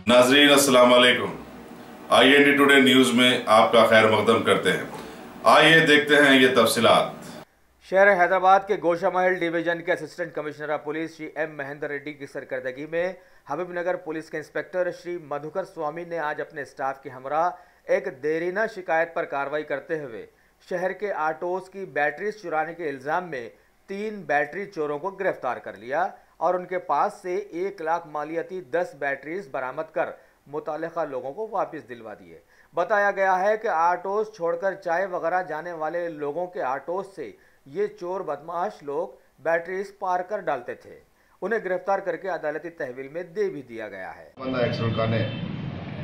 नाजरीन अस्सलाम वालेकुम। IND टुडे न्यूज़ में आपका खैर मकदम करते हैं। आइए देखते हैं ये तफसीलात। शहर हैदराबाद के गोशा महल डिवीजन के assistant commissioner of police Shri M Mahendra Reddy की सरकर्दगी में हबीबनगर पुलिस के इंस्पेक्टर श्री मधुकर स्वामी ने आज अपने स्टाफ के हमरा एक देरीना शिकायत पर कार्रवाई करते हुए शहर के ऑटोज की बैटरीज चुराने के इल्ज़ाम में 3 बैटरी चोरों को गिरफ्तार कर लिया और उनके पास से 1 लाख मालियती 10 बैटरीज बरामद कर मुतालिका लोगों को वापस दिलवा दिए। बताया गया है कि ऑटोज छोड़कर चाय वगैरह जाने वाले लोगों के ऑटोज से ये चोर बदमाश लोग बैटरीज पार कर डालते थे। उन्हें गिरफ्तार करके अदालती तहवील में दे भी दिया गया है।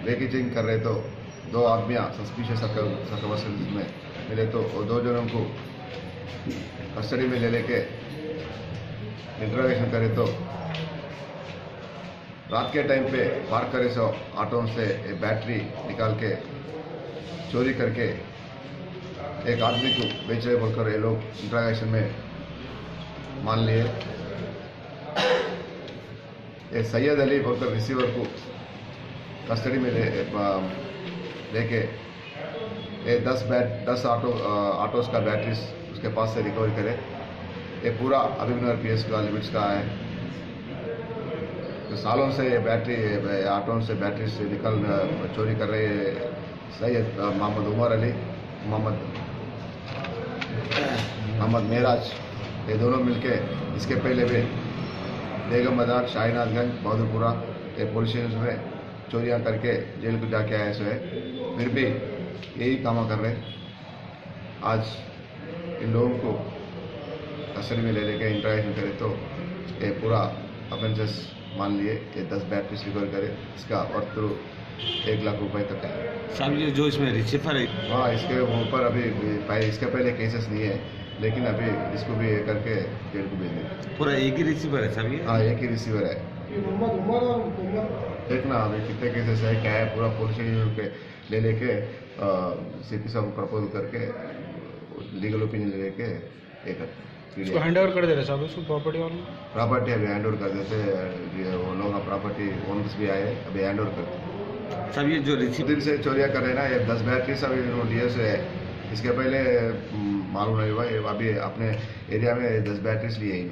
पैकेजिंग कर रहे तो 2 आदमियां सस्पिशियस सर्कमस्टेंसेस में मिले तो 2 जनों को कस्टडी में ले लेके इंटरोगेशन करे तो रात के टाइम पे पार्क करे सो ऑटो से बैटरी निकाल के चोरी करके एक आदमी को बेच रहे बोलकर ये लोग इंटरोगेशन में मान लिए। ये सैयद अली बोलकर रिसीवर को कस्टडी में लेके 10 ऑटोस का बैटरीज उसके पास से रिकवर करे। ये पूरा हबीबनगर PS का लिमिट्स का है। तो सालों से ये बैटरी ऑटो से बैटरी से चोरी कर रहे सैयद मोहम्मद उमर अली, मोहम्मद मेराज, ये दोनों मिलके इसके पहले भी बेगम बाजार, शाहीनाथगंज, बहादुरपुरा ये पुलिस स्टेशन में चोरियां करके जेल को जाके आए सो है। फिर भी यही काम कर रहे। आज इन लोगों को कस्टडी में ले लेके इंटरोगेशन करे तो ये पूरा ऑफेंसेस मान लिए। ये 10 बैटरी रिकवर करे, इसका अर्थ 1 लाख रुपए तक है। साहब ये जो इसमें रिसीवर है, हाँ, इसके ऊपर अभी इसके पहले केसेस नहीं है, लेकिन अभी इसको भी करके जेल को भेज दें। पूरा एक ही रिसीवर है साहब? हाँ, एक ही रिसीवर है। देखना अभी कितने केसेस है, क्या है, पूरा पुलिस स्टेशन पे ले लेके CP साहब को प्रपोज करके लीगल ओपिनियन ले लेके इसको हैंड ओवर कर दे रहे साहब, इसको प्रॉपर्टी अभी हैंड ओवर कर देते। वो लोग प्रॉपर्टी ओनर्स भी आए, अभी हैंड ओवर करते। साहब ये जो दिन से चोरियां कर रहे ना, ये 10 बैटरी सब DS है। इसके पहले मालूम नहीं हुआ, ये अभी अपने एरिया में 10 बैटरीज लिए ही।